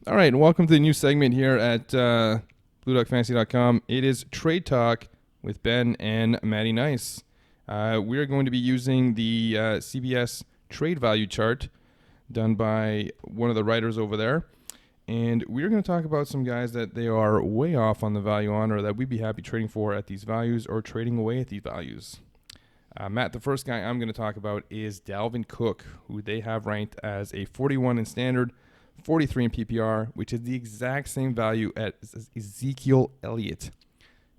All right, and welcome to the new segment here at BlueDuckFantasy.com. It is Trade Talk with Ben and Matty Nice. We are going to be using the CBS trade value chart done by one of the writers over there. And we're going to talk about some guys that they are way off on the value on, or that we'd be happy trading for at these values or trading away at these values. Matt, the first guy I'm going to talk about is Dalvin Cook, who they have ranked as a 41 in standard, 43 in PPR, which is the exact same value as Ezekiel Elliott.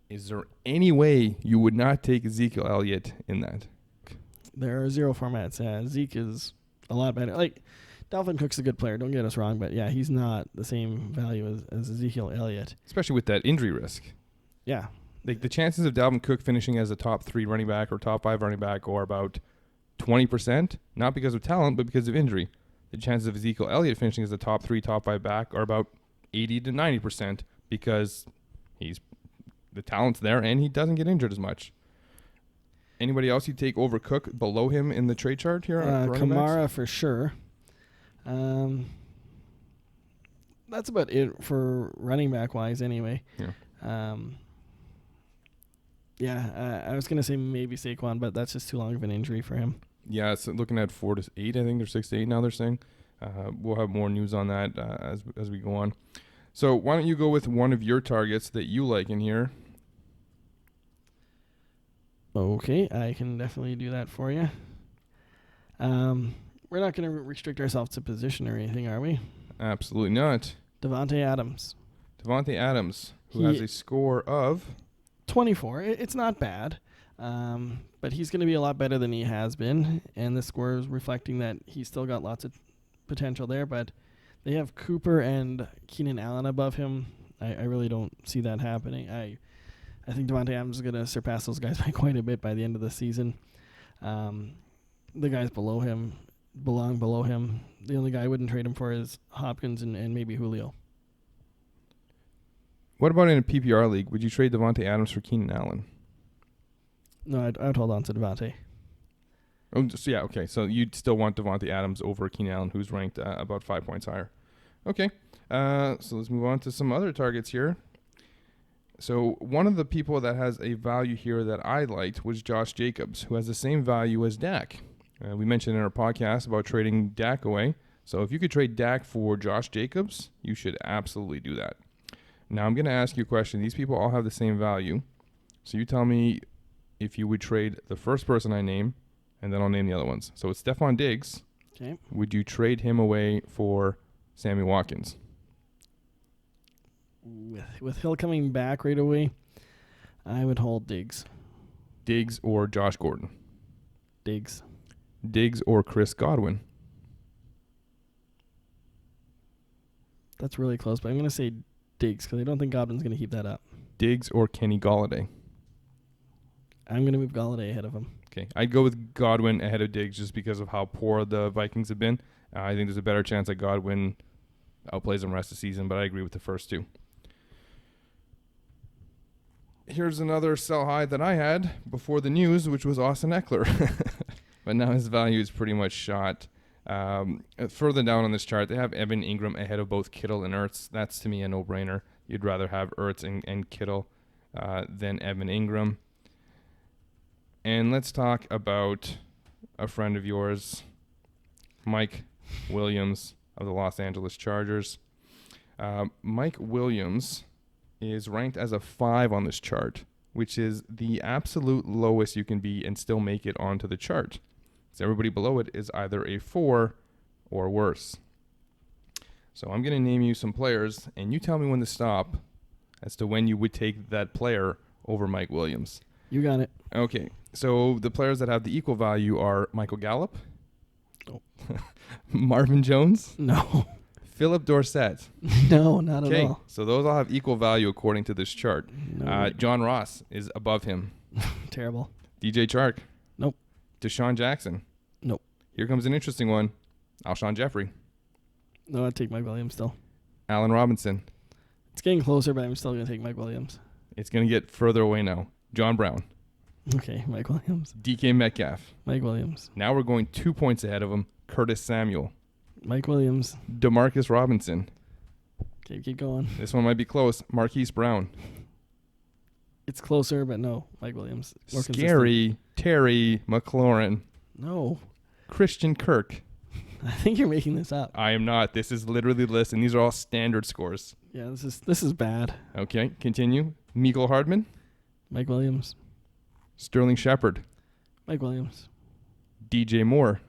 Is there any way you would not take Ezekiel Elliott in that? There are zero formats. Zeke is a lot better. Like, Dalvin Cook's a good player, don't get us wrong, but yeah, he's not the same value as Ezekiel Elliott. Especially with that injury risk. Yeah. Like, the chances of Dalvin Cook finishing as a top 3 running back or top 5 running back are about 20%, not because of talent, but because of injury. The chances of Ezekiel Elliott finishing as a top 3, top 5 back are about 80 to 90% because the talent's there and he doesn't get injured as much. Anybody else you take over Cook below him in the trade chart here? Kamara for sure. That's about it for running back wise anyway. Yeah. I was going to say maybe Saquon, but that's just too long of an injury for him. Yeah, it's looking at 4 to 8. I think they're 6 to 8 now. They're saying we'll have more news on that as we go on. So why don't you go with one of your targets that you like in here? Okay, I can definitely do that for you. We're not going to restrict ourselves to position or anything, are we? Absolutely not. Davante Adams. Davante Adams, who has a score of 24. It's not bad. But he's going to be a lot better than he has been, and the score is reflecting that he's still got lots of potential there, but they have Cooper and Keenan Allen above him. I really don't see that happening. I think Davante Adams is going to surpass those guys by quite a bit by the end of the season. The guys below him belong below him. The only guy I wouldn't trade him for is Hopkins and maybe Julio. What about in a PPR league? Would you trade Davante Adams for Keenan Allen? No, I'd hold on to Davante. Oh, so yeah, okay. So you'd still want Davante Adams over Keenan Allen, who's ranked about 5 points higher. Okay. So let's move on to some other targets here. So one of the people that has a value here that I liked was Josh Jacobs, who has the same value as Dak. We mentioned in our podcast about trading Dak away. So if you could trade Dak for Josh Jacobs, you should absolutely do that. Now I'm going to ask you a question. These people all have the same value. So you tell me if you would trade the first person I name, and then I'll name the other ones. So it's Stephon Diggs. Okay. Would you trade him away for Sammy Watkins? With Hill coming back right away, I would hold Diggs. Diggs or Josh Gordon? Diggs. Diggs or Chris Godwin? That's really close, but I'm going to say Diggs because I don't think Godwin's going to keep that up. Diggs or Kenny Golladay? I'm going to move Golladay ahead of him. Okay, I'd go with Godwin ahead of Diggs just because of how poor the Vikings have been. I think there's a better chance that Godwin outplays them the rest of the season, but I agree with the first two. Here's another sell high that I had before the news, which was Austin Eckler. But now his value is pretty much shot. Further down on this chart, they have Evan Ingram ahead of both Kittle and Ertz. That's, to me, a no-brainer. You'd rather have Ertz and Kittle than Evan Ingram. And let's talk about a friend of yours, Mike Williams of the Los Angeles Chargers. Mike Williams is ranked as a 5 on this chart, which is the absolute lowest you can be and still make it onto the chart. So everybody below it is either a 4 or worse. So I'm going to name you some players, and you tell me when to stop as to when you would take that player over Mike Williams. You got it. Okay, so the players that have the equal value are Michael Gallup, Marvin Jones, No. Philip Dorsett. No, not at all. Okay, so those all have equal value according to this chart. No. John Ross is above him. Terrible. DJ Chark. Nope. Deshaun Jackson. Nope. Here comes an interesting one. Alshon Jeffrey. No, I'd take Mike Williams still. Allen Robinson. It's getting closer, but I'm still going to take Mike Williams. It's going to get further away now. John Brown. Okay, Mike Williams. DK Metcalf. Mike Williams. Now we're going 2 points ahead of him. Curtis Samuel. Mike Williams. DeMarcus Robinson. Okay, keep going. This one might be close. Marquise Brown. It's closer, but no. Mike Williams. More Scary Terry McLaurin. No. Christian Kirk. I think you're making this up. I am not. This is literally the list, and these are all standard scores. Yeah, this is bad. Okay, continue. Mecole Hardman. Mike Williams. Sterling Shepard. Mike Williams. DJ Moore.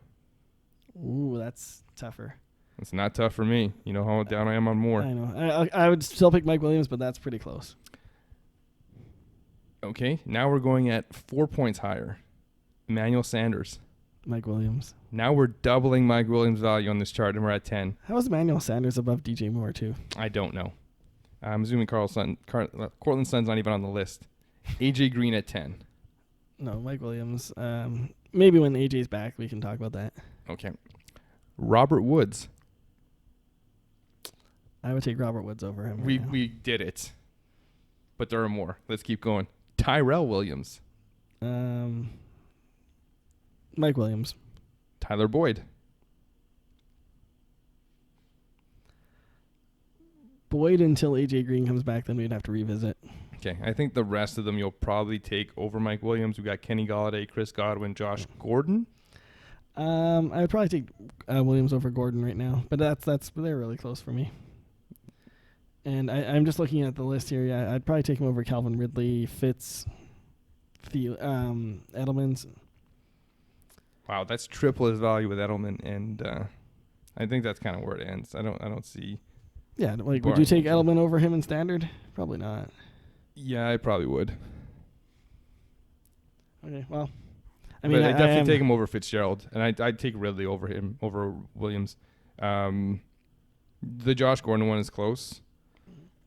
Ooh, that's tougher. It's not tough for me. You know how down I am on Moore. I know. I would still pick Mike Williams, but that's pretty close. Okay, now we're going at 4 points higher. Emmanuel Sanders. Mike Williams. Now we're doubling Mike Williams' value on this chart, and we're at 10. How is Emmanuel Sanders above DJ Moore, too? I don't know. I'm assuming Cortland Sutton's not even on the list. AJ Green at 10. No, Mike Williams. Maybe when AJ's back, we can talk about that. Okay. Robert Woods. I would take Robert Woods over him. We did it. But there are more. Let's keep going. Tyrell Williams. Mike Williams. Tyler Boyd. Boyd until AJ Green comes back, then we'd have to revisit. Okay, I think the rest of them you'll probably take over Mike Williams. We got Kenny Golladay, Chris Godwin, Josh Gordon. I would probably take Williams over Gordon right now, but they're really close for me. And I'm just looking at the list here. Yeah, I'd probably take him over Calvin Ridley, Fitz, Edelman's. Wow, that's triple his value with Edelman, and I think that's kind of where it ends. I don't see. Yeah, like would you take Edelman over him in standard? Probably not. Yeah, I probably would. Okay, well, I mean, I'd definitely take him over Fitzgerald, and I'd take Ridley over him over Williams. The Josh Gordon one is close.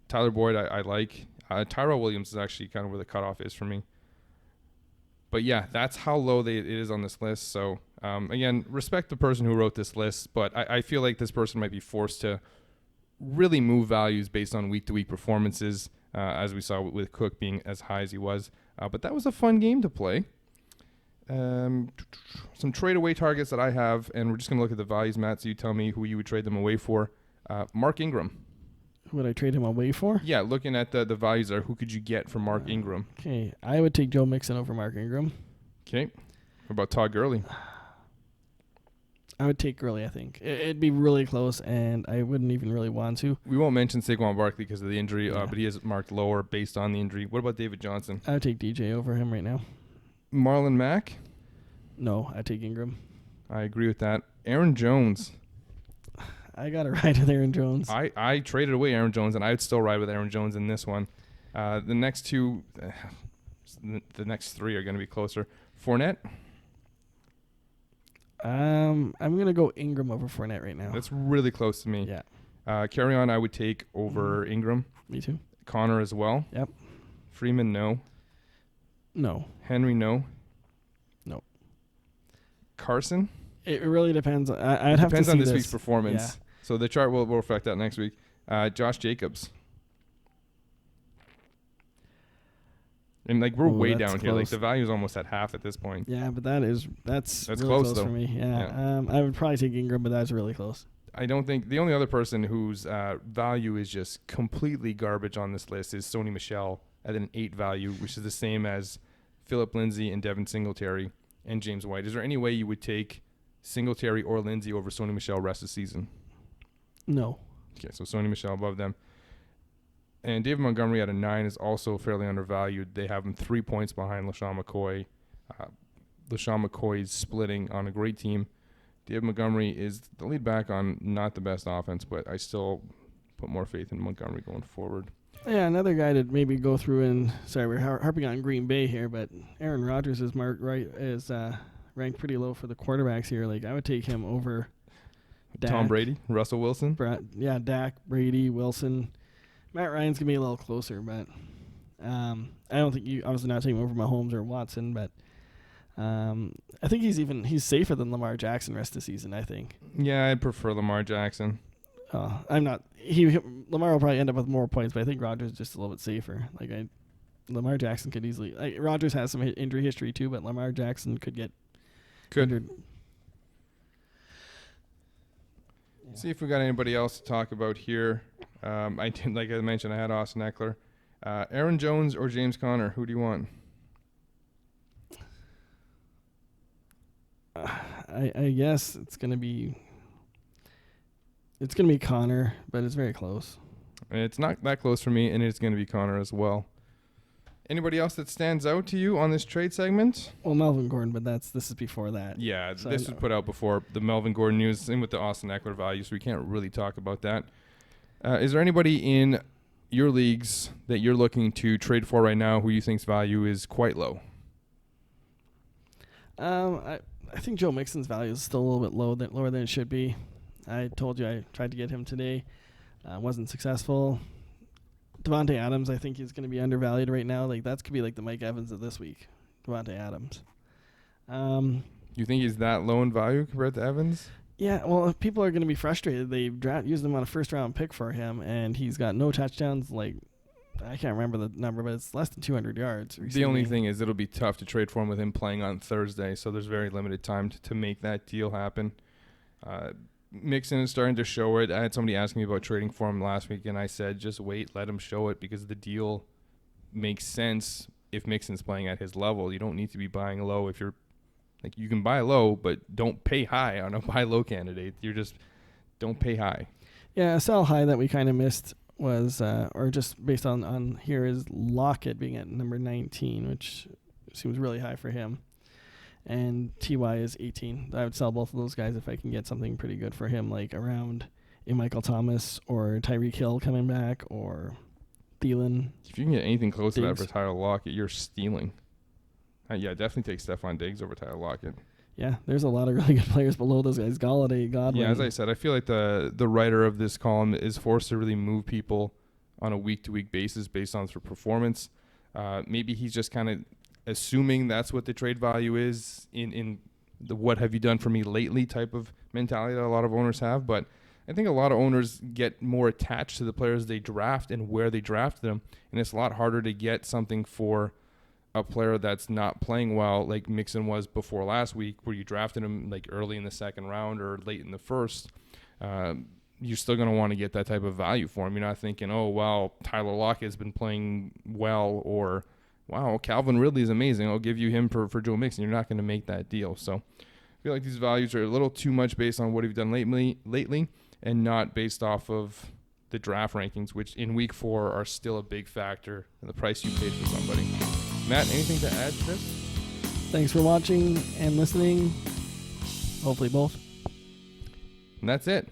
Tyler Boyd, I like. Tyrell Williams is actually kind of where the cutoff is for me. But yeah, that's how low it is on this list. So again, respect the person who wrote this list, but I feel like this person might be forced to really move values based on week-to-week performances, as we saw with Cook being as high as he was. But that was a fun game to play. Some trade-away targets that I have, and we're just going to look at the values, Matt, so you tell me who you would trade them away for. Mark Ingram. Who would I trade him away for? Yeah, looking at the values there, who could you get for Mark Ingram? Okay, I would take Joe Mixon over Mark Ingram. Okay. What about Todd Gurley? I would take Gurley, I think. It'd be really close, and I wouldn't even really want to. We won't mention Saquon Barkley because of the injury, but he is marked lower based on the injury. What about David Johnson? I would take DJ over him right now. Marlon Mack? No, I'd take Ingram. I agree with that. Aaron Jones. I got to ride with Aaron Jones. I traded away Aaron Jones, and I would still ride with Aaron Jones in this one. The next two, the next three are going to be closer. Fournette? I'm going to go Ingram over Fournette right now. That's really close to me. Yeah. Carry on, I would take over Ingram. Me too. Connor as well. Yep. Freeman, no. No. Henry, no. No. Carson? It really depends. I'd have to see depends on this week's performance. Yeah. So the chart will reflect that next week. Josh Jacobs. And we're way down here. Like the value is almost at half at this point. Yeah, but that's really close though. For me. Yeah. I would probably take Ingram, but that's really close. I don't think the only other person whose value is just completely garbage on this list is Sony Michel at an 8 value, which is the same as Phillip Lindsay and Devin Singletary and James White. Is there any way you would take Singletary or Lindsay over Sony Michel rest of the season? No. Okay, so Sony Michel above them. And David Montgomery at a 9 is also fairly undervalued. They have him 3 points behind LaShawn McCoy. LaShawn McCoy's splitting on a great team. David Montgomery is the lead back on not the best offense, but I still put more faith in Montgomery going forward. Yeah, another guy to maybe go through and we're harping on Green Bay here, but Aaron Rodgers is ranked pretty low for the quarterbacks here. Like I would take him over Dak, Tom Brady, Russell Wilson. Dak, Brady, Wilson. Matt Ryan's gonna be a little closer, but I don't think you obviously not taking him over Mahomes or Watson, but I think he's safer than Lamar Jackson rest of the season. I think. Yeah, I prefer Lamar Jackson. I'm not. Lamar will probably end up with more points, but I think Rodgers is just a little bit safer. Lamar Jackson could easily. Rodgers has some injury history too, but Lamar Jackson could get injured. Yeah. See if we got anybody else to talk about here. I did, like I mentioned, I had Austin Eckler. Aaron Jones or James Conner? Who do you want? I guess it's gonna be Connor, but it's very close. It's not that close for me, and it's going to be Conner as well. Anybody else that stands out to you on this trade segment? Well, Melvin Gordon, but this is before that. Yeah, So this was put out before the Melvin Gordon news, same with the Austin Eckler value, so we can't really talk about that. Is there anybody in your leagues that you're looking to trade for right now who you think's value is quite low? I think Joe Mixon's value is still a little bit lower than it should be. I told you I tried to get him today. Wasn't successful. Devontae Adams, I think he's going to be undervalued right now. Like that could be like the Mike Evans of this week. Devontae Adams. You think he's that low in value compared to Evans? Yeah, well, if people are going to be frustrated. They used him on a first-round pick for him, and he's got no touchdowns. Like I can't remember the number, but it's less than 200 yards. The only thing is it'll be tough to trade for him with him playing on Thursday, so there's very limited time to make that deal happen. Mixon is starting to show it. I had somebody asking me about trading for him last week, and I said just wait, let him show it, because the deal makes sense if Mixon's playing at his level. You don't need to be buying low if you're like you can buy low, but don't pay high on a buy low candidate. You just don't pay high. Yeah, a sell high that we kind of missed was, or just based on here, is Lockett being at number 19, which seems really high for him. And TY is 18. I would sell both of those guys if I can get something pretty good for him, like around a Michael Thomas or Tyreek Hill coming back or Thielen. If you can get anything close to that Diggs. for Tyler Lockett, you're stealing. Yeah, definitely take Stephon Diggs over Tyler Lockett. Yeah, there's a lot of really good players below those guys. Galladay, Godwin. Yeah, as I said, I feel like the writer of this column is forced to really move people on a week-to-week basis based on their performance. Maybe he's just kind of assuming that's what the trade value is in the what have you done for me lately type of mentality that a lot of owners have. But I think a lot of owners get more attached to the players they draft and where they draft them, and it's a lot harder to get something for a player that's not playing well like Mixon was before last week, where you drafted him like early in the second round or late in the first. You're still going to want to get that type of value for him. You're not thinking, oh, wow, Tyler Lockett has been playing well, or wow, Calvin Ridley is amazing, I'll give you him for Joe Mixon. You're not going to make that deal. So I feel like these values are a little too much based on what you've done lately and not based off of the draft rankings, which in week 4 are still a big factor in the price you paid for somebody. Matt, anything to add to this? Thanks for watching and listening. Hopefully both. And that's it.